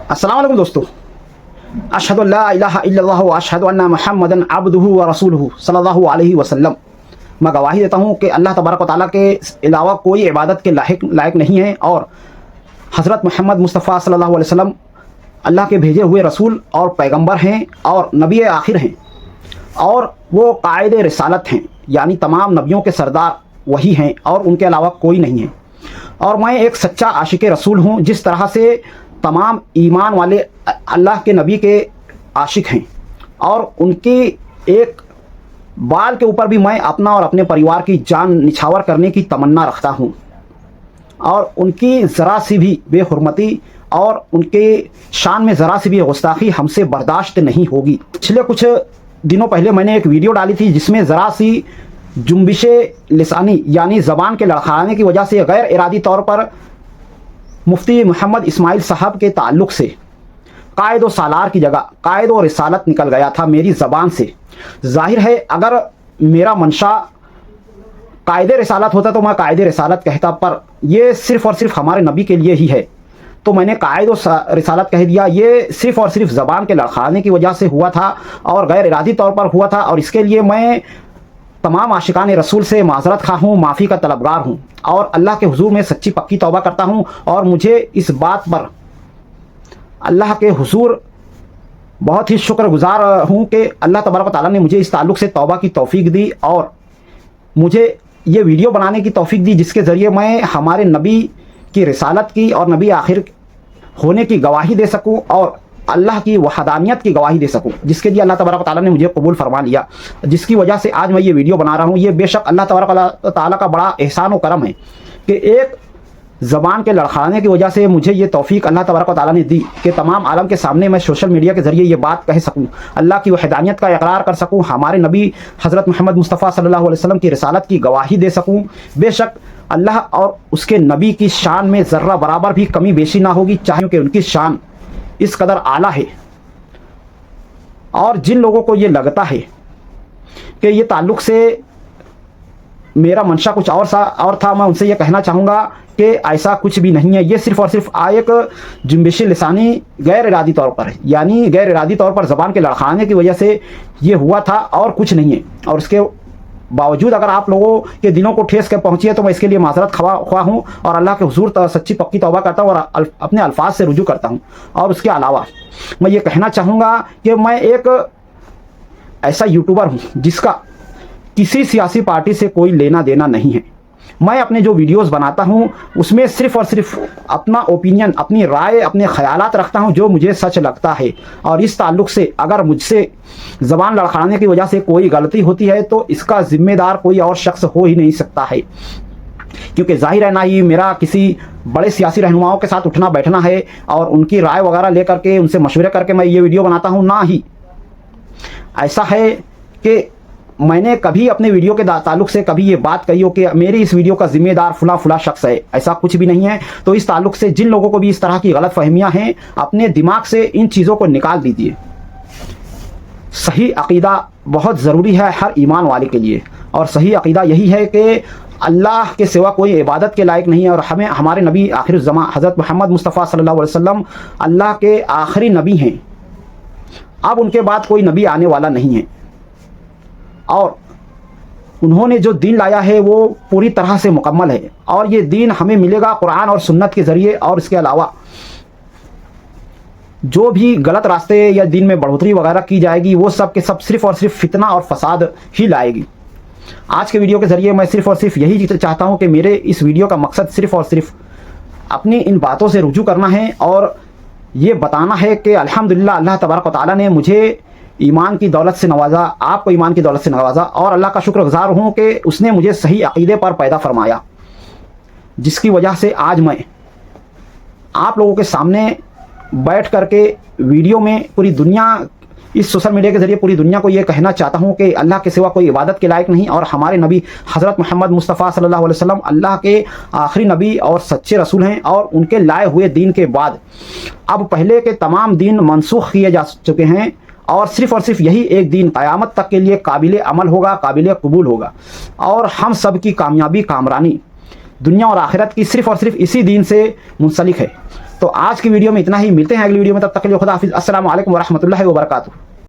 अस्सलाम वालेकुम दोस्तों। अशहदु अल्ला इलाहा इल्लल्लाह व अशहदु अन्ना मुहम्मदन अब्दुहु व रसूलुहु सल्लल्लाहु अलैहि वसल्लम। मैं गवाही देता हूँ कि अल्लाह तबारक व तआला के अलावा कोई इबादत के लायक नहीं है और हज़रत मोहम्मद मुस्तफ़ा सल्लल्लाहु अलैहि वसल्लम अल्लाह के भेजे हुए रसूल और पैगंबर हैं और नबी आखिर हैं और वो कायद रिसालत हैं, यानी तमाम नबियों के सरदार वही हैं और उनके अलावा कोई नहीं है। और मैं एक सच्चा आशिक रसूल हूँ। जिस तरह से तमाम ईमान वाले अल्लाह के नबी के आशिक हैं और उनकी एक बाल के ऊपर भी मैं अपना और अपने परिवार की जान निछावर करने की तमन्ना रखता हूँ और उनकी ज़रा सी भी बेहुरमती और उनके शान में ज़रा सी भी गुस्ताखी हमसे बर्दाश्त नहीं होगी। पिछले कुछ दिनों पहले मैंने एक वीडियो डाली थी जिसमें ज़रा सी जुम्बिश लिसानी यानी ज़बान के लड़खड़ाने की वजह से गैर इरादी तौर पर मुफ्ती मोहम्मद इस्माइल साहब के ताल्लुक़ से कायद व सालार की जगह कायद व रिसालत निकल गया था मेरी ज़बान से। जाहिर है अगर मेरा मंशा कायद रिसालत होता तो मैं कायद रिसालत कहता, पर यह सिर्फ़ और सिर्फ हमारे नबी के लिए ही है तो मैंने कायद व रिसालत कह दिया। ये सिर्फ़ और सिर्फ ज़बान के लड़खड़ाने की वजह से हुआ था और गैर इरादी तौर पर हुआ था और इसके लिए मैं तमाम आशिकान रसूल से माज़रत खा हूँ, माफ़ी का तलबगार हूँ और अल्लाह के हुजूर में सच्ची पक्की तौबा करता हूँ। और मुझे इस बात पर अल्लाह के हुजूर बहुत ही शुक्रगुजार हूँ कि अल्लाह तबारक व तआला ने मुझे इस ताल्लुक़ से तौबा की तौफ़ीक दी और मुझे ये वीडियो बनाने की तौफ़ीक दी जिसके ज़रिए मैं हमारे नबी की रिसालत की और नबी आखिर होने की गवाही दे सकूँ और अल्लाह की वहदानियत की गवाही दे सकूं, जिसके लिए अल्लाह तबारक व तआला ने मुझे कबूल फरमा लिया, जिसकी वजह से आज मैं ये वीडियो बना रहा हूँ। ये बेशक अल्लाह तबारक व तआला का बड़ा एहसान व करम है कि एक ज़बान के लड़खड़ाने की वजह से मुझे ये तौफ़ीक अल्लाह तबारक व तआला ने दी कि तमाम आलम के सामने मैं सोशल मीडिया के ज़रिए ये बात कह सकूँ, अल्लाह की वहदानियत का इकरार कर सकूँ, हमारे नबी हज़रत मोहम्मद मुस्तफ़ा सल्लल्लाहु अलैहि वसल्लम की रिसालत की गवाही दे सकूँ। बेशक अल्लाह और उसके नबी की शान में ज़र्रा बराबर भी कमी बेशी ना होगी, चाहे कि उनकी शान इस कदर आला है। और जिन लोगों को ये लगता है कि ये ताल्लुक़ से मेरा मंशा कुछ और था, मैं उनसे ये कहना चाहूँगा कि ऐसा कुछ भी नहीं है। ये सिर्फ़ और सिर्फ एक जुम्बिश लिसानी गैर इरादी तौर पर है, यानी गैर इरादी तौर पर ज़बान के लड़खड़ाने की वजह से ये हुआ था और कुछ नहीं है। और इसके बावजूद अगर आप लोगों के दिलों को ठेस कर पहुंची है तो मैं इसके लिए माज़रत ख्वाह हूँ और अल्लाह के हुजूर सच्ची पक्की तौबा करता हूँ और अपने अल्फाज से रुजू करता हूँ। और उसके अलावा मैं ये कहना चाहूँगा कि मैं एक ऐसा यूट्यूबर हूँ जिसका किसी सियासी पार्टी से कोई लेना देना नहीं है। मैं अपने जो वीडियोस बनाता हूँ उसमें सिर्फ़ और सिर्फ अपना ओपिनियन, अपनी राय, अपने ख़यालात रखता हूँ जो मुझे सच लगता है। और इस ताल्लुक़ से अगर मुझसे ज़बान लड़खड़ाने की वजह से कोई गलती होती है तो इसका ज़िम्मेदार कोई और शख्स हो ही नहीं सकता है, क्योंकि ज़ाहिर है ना ही मेरा किसी बड़े सियासी रहनुमाओं के साथ उठना बैठना है और उनकी राय वगैरह ले करके उनसे मशवरे करके मैं ये वीडियो बनाता हूँ। ना ही ऐसा है कि मैंने कभी अपने वीडियो के ताल्लुक़ से कभी ये बात कही हो कि मेरी इस वीडियो का ज़िम्मेदार फुला शख्स है, ऐसा कुछ भी नहीं है। तो इस ताल्लुक़ से जिन लोगों को भी इस तरह की गलत फहमियाँ हैं अपने दिमाग से इन चीज़ों को निकाल दीजिए। सही अक़ीदा बहुत ज़रूरी है हर ईमान वाले के लिए और सही अक़ीदा यही है कि अल्लाह के सिवा कोई इबादत के लायक नहीं है और हमें हमारे नबी आखिर ज़मां हज़रत मोहम्मद मुस्तफ़ा सल्लल्लाहु अलैहि वसल्लम अल्लाह के आखिरी नबी हैं। अब उनके बाद कोई नबी आने वाला नहीं है और उन्होंने जो दीन लाया है वो पूरी तरह से मुकम्मल है और ये दीन हमें मिलेगा कुरान और सुन्नत के ज़रिए। और इसके अलावा जो भी गलत रास्ते या दीन में बढ़ोतरी वगैरह की जाएगी वो सब के सब सिर्फ़ और सिर्फ फितना और फसाद ही लाएगी। आज के वीडियो के ज़रिए मैं सिर्फ़ और सिर्फ यही चाहता हूँ कि मेरे इस वीडियो का मकसद सिर्फ़ और सिर्फ अपनी इन बातों से रुजू करना है और ये बताना है कि अल्हम्दुलिल्लाह अल्लाह तबारक व तआला ने मुझे ईमान की दौलत से नवाजा, आपको ईमान की दौलत से नवाजा और अल्लाह का शुक्रगुजार हूँ कि उसने मुझे सही अक़ीदे पर पैदा फरमाया, जिसकी वजह से आज मैं आप लोगों के सामने बैठ करके वीडियो में पूरी दुनिया, इस सोशल मीडिया के ज़रिए पूरी दुनिया को ये कहना चाहता हूँ कि अल्लाह के सिवा कोई इबादत के लायक नहीं और हमारे नबी हज़रत मोहम्मद मुस्तफ़ा सल्लल्लाहु अलैहि वसल्लम अल्लाह के आखिरी नबी और सच्चे रसूल हैं। और उनके लाए हुए दीन के बाद अब पहले के तमाम दीन मनसूख किए जा चुके हैं और सिर्फ यही एक दीन क़यामत तक के लिए काबिल अमल होगा, काबिल कबूल होगा और हम सब की कामयाबी कामरानी दुनिया और आखिरत की सिर्फ़ और सिर्फ इसी दीन से मुंसलिक है। تو آج کی ویڈیو میں اتنا ہی، ملتے ہیں اگلی ویڈیو میں، تب تک کے لیے خدا حافظ، السلام علیکم ورحمۃ اللہ وبرکاتہ.